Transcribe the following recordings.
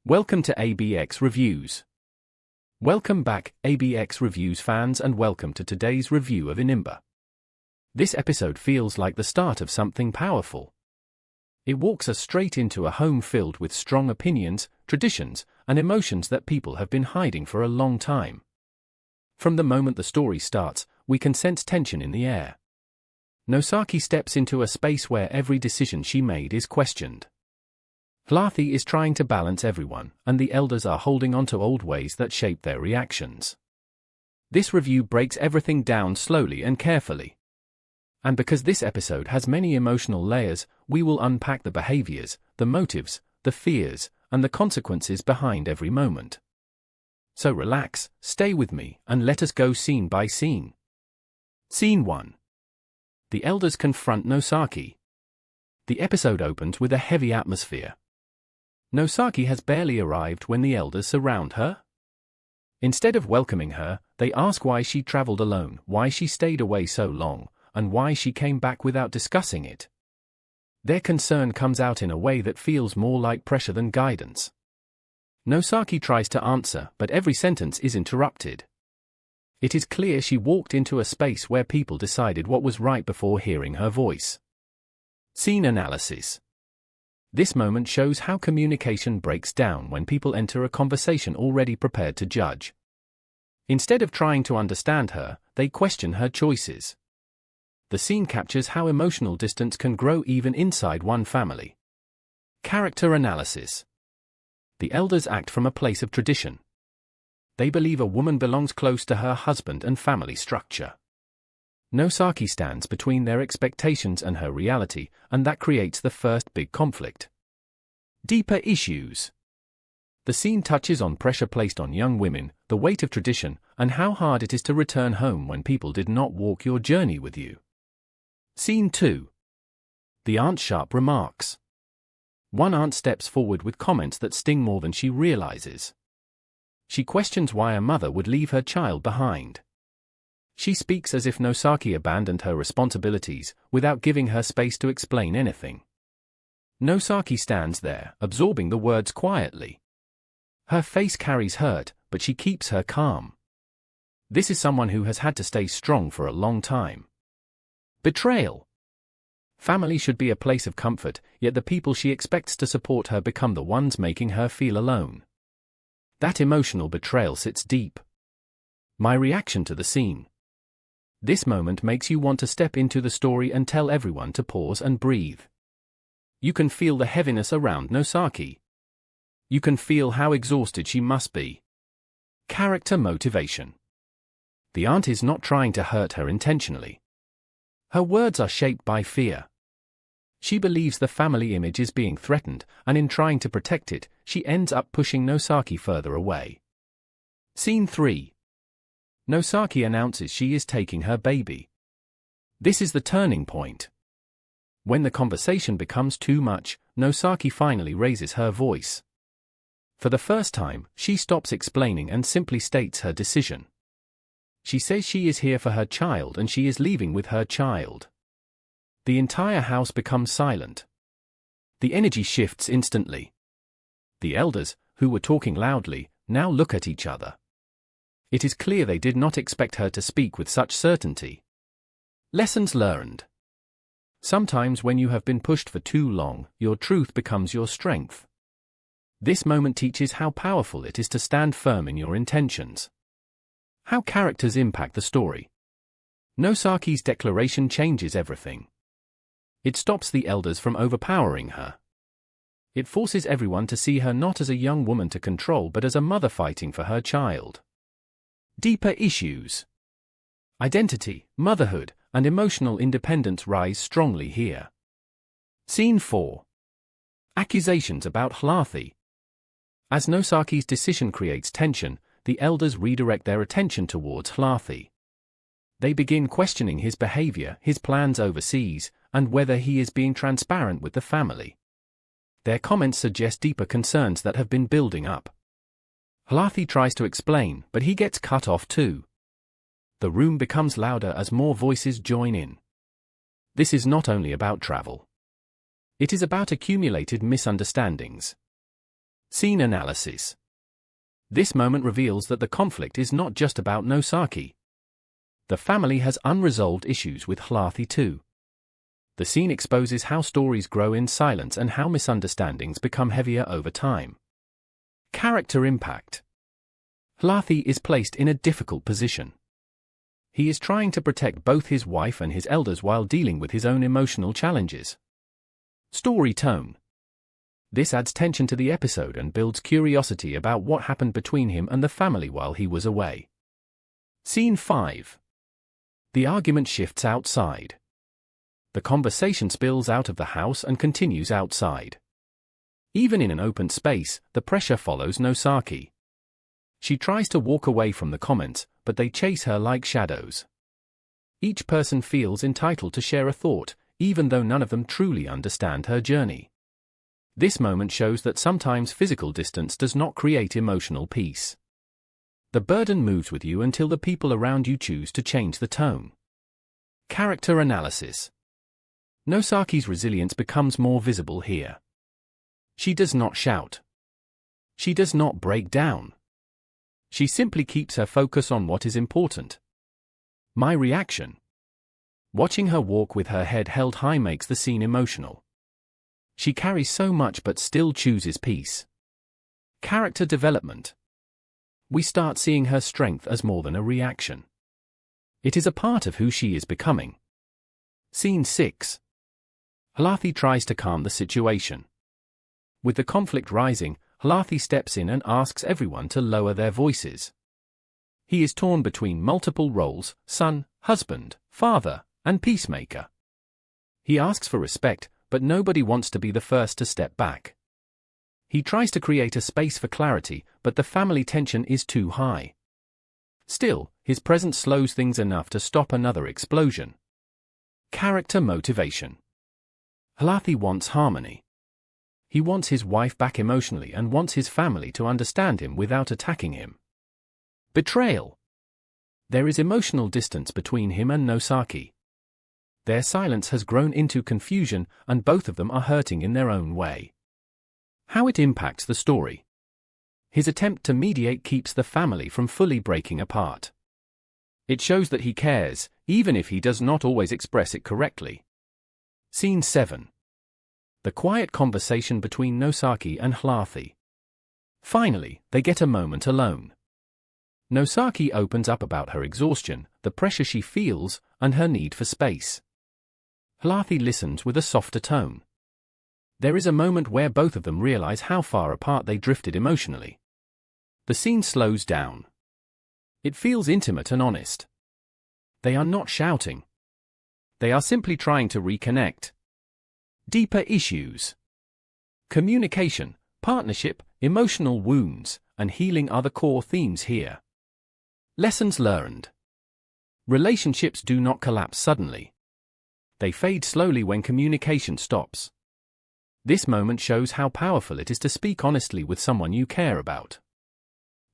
Welcome to ABX Reviews. Welcome back, ABX Reviews fans, and welcome to today's review of Inimba. This episode feels like the start of something powerful. It walks us straight into a home filled with strong opinions, traditions, and emotions that people have been hiding for a long time. From the moment the story starts, we can sense tension in the air. Nosaki steps into a space where every decision she made is questioned. Hlathi is trying to balance everyone, and the elders are holding on to old ways that shape their reactions. This review breaks everything down slowly and carefully. And because this episode has many emotional layers, we will unpack the behaviors, the motives, the fears, and the consequences behind every moment. So relax, stay with me, and let us go scene by scene. Scene 1. The elders confront Nosaki. The episode opens with a heavy atmosphere. Nosaki has barely arrived when the elders surround her. Instead of welcoming her, they ask why she traveled alone, why she stayed away so long, and why she came back without discussing it. Their concern comes out in a way that feels more like pressure than guidance. Nosaki tries to answer, but every sentence is interrupted. It is clear she walked into a space where people decided what was right before hearing her voice. Scene analysis. This moment shows how communication breaks down when people enter a conversation already prepared to judge. Instead of trying to understand her, they question her choices. The scene captures how emotional distance can grow even inside one family. Character analysis. The elders act from a place of tradition. They believe a woman belongs close to her husband and family structure. Nosaki stands between their expectations and her reality, and that creates the first big conflict. Deeper issues. The scene touches on pressure placed on young women, the weight of tradition, and how hard it is to return home when people did not walk your journey with you. Scene 2. The aunt's sharp remarks. One aunt steps forward with comments that sting more than she realizes. She questions why a mother would leave her child behind. She speaks as if Nosaki abandoned her responsibilities, without giving her space to explain anything. Nosaki stands there, absorbing the words quietly. Her face carries hurt, but she keeps her calm. This is someone who has had to stay strong for a long time. Betrayal. Family should be a place of comfort, yet the people she expects to support her become the ones making her feel alone. That emotional betrayal sits deep. My reaction to the scene. This moment makes you want to step into the story and tell everyone to pause and breathe. You can feel the heaviness around Nosaki. You can feel how exhausted she must be. Character motivation. The aunt is not trying to hurt her intentionally. Her words are shaped by fear. She believes the family image is being threatened, and in trying to protect it, she ends up pushing Nosaki further away. Scene 3. Nosaki announces she is taking her baby. This is the turning point. When the conversation becomes too much, Nosaki finally raises her voice. For the first time, she stops explaining and simply states her decision. She says she is here for her child and she is leaving with her child. The entire house becomes silent. The energy shifts instantly. The elders, who were talking loudly, now look at each other. It is clear they did not expect her to speak with such certainty. Lessons learned. Sometimes when you have been pushed for too long, your truth becomes your strength. This moment teaches how powerful it is to stand firm in your intentions. How characters impact the story. Nosaki's declaration changes everything. It stops the elders from overpowering her. It forces everyone to see her not as a young woman to control but as a mother fighting for her child. Deeper issues. Identity, motherhood, and emotional independence rise strongly here. Scene 4. Accusations about Hlathi. As Nosaki's decision creates tension, the elders redirect their attention towards Hlathi. They begin questioning his behavior, his plans overseas, and whether he is being transparent with the family. Their comments suggest deeper concerns that have been building up. Hlathi tries to explain, but he gets cut off too. The room becomes louder as more voices join in. This is not only about travel. It is about accumulated misunderstandings. Scene analysis. This moment reveals that the conflict is not just about Nosaki. The family has unresolved issues with Hlathi too. The scene exposes how stories grow in silence and how misunderstandings become heavier over time. Character impact. Hlathi is placed in a difficult position. He is trying to protect both his wife and his elders while dealing with his own emotional challenges. Story tone. This adds tension to the episode and builds curiosity about what happened between him and the family while he was away. Scene 5. The argument shifts outside. The conversation spills out of the house and continues outside. Even in an open space, the pressure follows Nosaki. She tries to walk away from the comments, but they chase her like shadows. Each person feels entitled to share a thought, even though none of them truly understand her journey. This moment shows that sometimes physical distance does not create emotional peace. The burden moves with you until the people around you choose to change the tone. Character analysis. Nosaki's resilience becomes more visible here. She does not shout. She does not break down. She simply keeps her focus on what is important. My reaction. Watching her walk with her head held high makes the scene emotional. She carries so much but still chooses peace. Character development. We start seeing her strength as more than a reaction. It is a part of who she is becoming. Scene 6. Hlathi tries to calm the situation. With the conflict rising, Hlathi steps in and asks everyone to lower their voices. He is torn between multiple roles: son, husband, father, and peacemaker. He asks for respect, but nobody wants to be the first to step back. He tries to create a space for clarity, but the family tension is too high. Still, his presence slows things enough to stop another explosion. Character motivation. Hlathi wants harmony. He wants his wife back emotionally and wants his family to understand him without attacking him. Betrayal. There is emotional distance between him and Nosaki. Their silence has grown into confusion, and both of them are hurting in their own way. How it impacts the story. His attempt to mediate keeps the family from fully breaking apart. It shows that he cares, even if he does not always express it correctly. Scene 7. The quiet conversation between Nosaki and Hlathi. Finally, they get a moment alone. Nosaki opens up about her exhaustion, the pressure she feels, and her need for space. Hlathi listens with a softer tone. There is a moment where both of them realize how far apart they drifted emotionally. The scene slows down. It feels intimate and honest. They are not shouting. They are simply trying to reconnect. Deeper issues. Communication, partnership, emotional wounds, and healing are the core themes here. Lessons learned. Relationships do not collapse suddenly. They fade slowly when communication stops. This moment shows how powerful it is to speak honestly with someone you care about.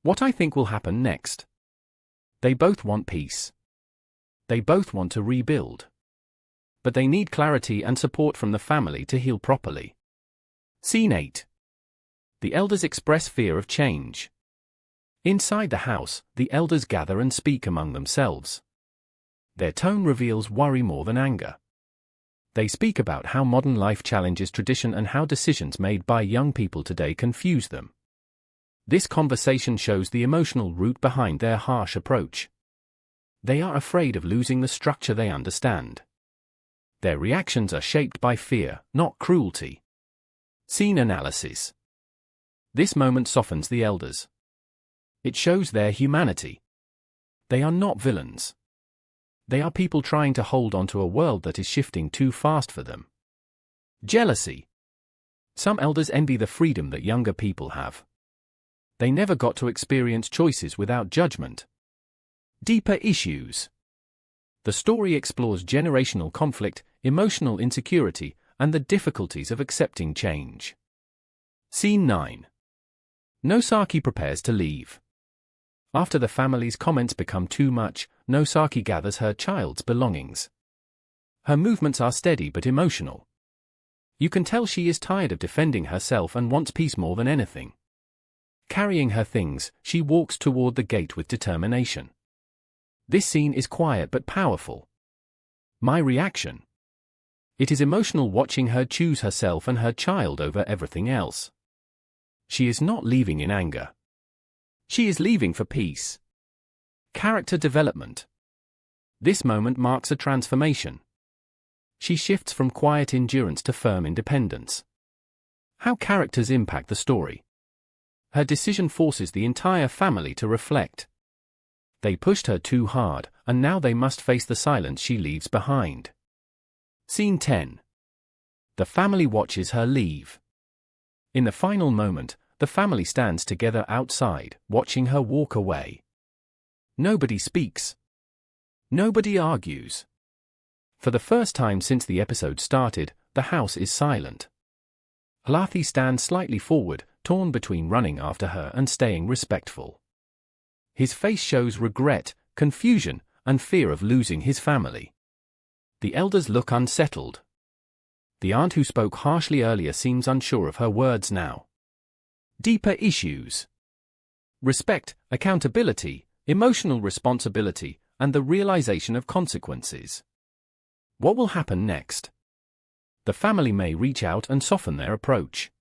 What I think will happen next. They both want peace. They both want to rebuild. But they need clarity and support from the family to heal properly. Scene 8. The elders express fear of change. Inside the house, the elders gather and speak among themselves. Their tone reveals worry more than anger. They speak about how modern life challenges tradition and how decisions made by young people today confuse them. This conversation shows the emotional root behind their harsh approach. They are afraid of losing the structure they understand. Their reactions are shaped by fear, not cruelty. Scene analysis. This moment softens the elders. It shows their humanity. They are not villains. They are people trying to hold on to a world that is shifting too fast for them. Jealousy. Some elders envy the freedom that younger people have. They never got to experience choices without judgment. Deeper issues. The story explores generational conflict, emotional insecurity, and the difficulties of accepting change. Scene 9. Nosaki prepares to leave. After the family's comments become too much, Nosaki gathers her child's belongings. Her movements are steady but emotional. You can tell she is tired of defending herself and wants peace more than anything. Carrying her things, she walks toward the gate with determination. This scene is quiet but powerful. My reaction. It is emotional watching her choose herself and her child over everything else. She is not leaving in anger. She is leaving for peace. Character development. This moment marks a transformation. She shifts from quiet endurance to firm independence. How characters impact the story. Her decision forces the entire family to reflect. They pushed her too hard, and now they must face the silence she leaves behind. Scene 10. The family watches her leave. In the final moment, the family stands together outside, watching her walk away. Nobody speaks. Nobody argues. For the first time since the episode started, the house is silent. Halathi stands slightly forward, torn between running after her and staying respectful. His face shows regret, confusion, and fear of losing his family. The elders look unsettled. The aunt who spoke harshly earlier seems unsure of her words now. Deeper issues. Respect, accountability, emotional responsibility, and the realization of consequences. What will happen next? The family may reach out and soften their approach.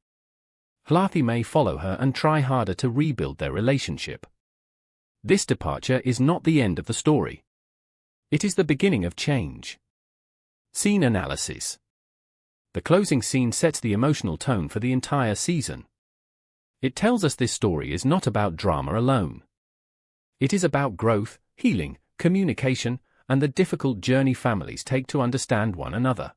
Halathi may follow her and try harder to rebuild their relationship. This departure is not the end of the story. It is the beginning of change. Scene analysis. The closing scene sets the emotional tone for the entire season. It tells us this story is not about drama alone. It is about growth, healing, communication, and the difficult journey families take to understand one another.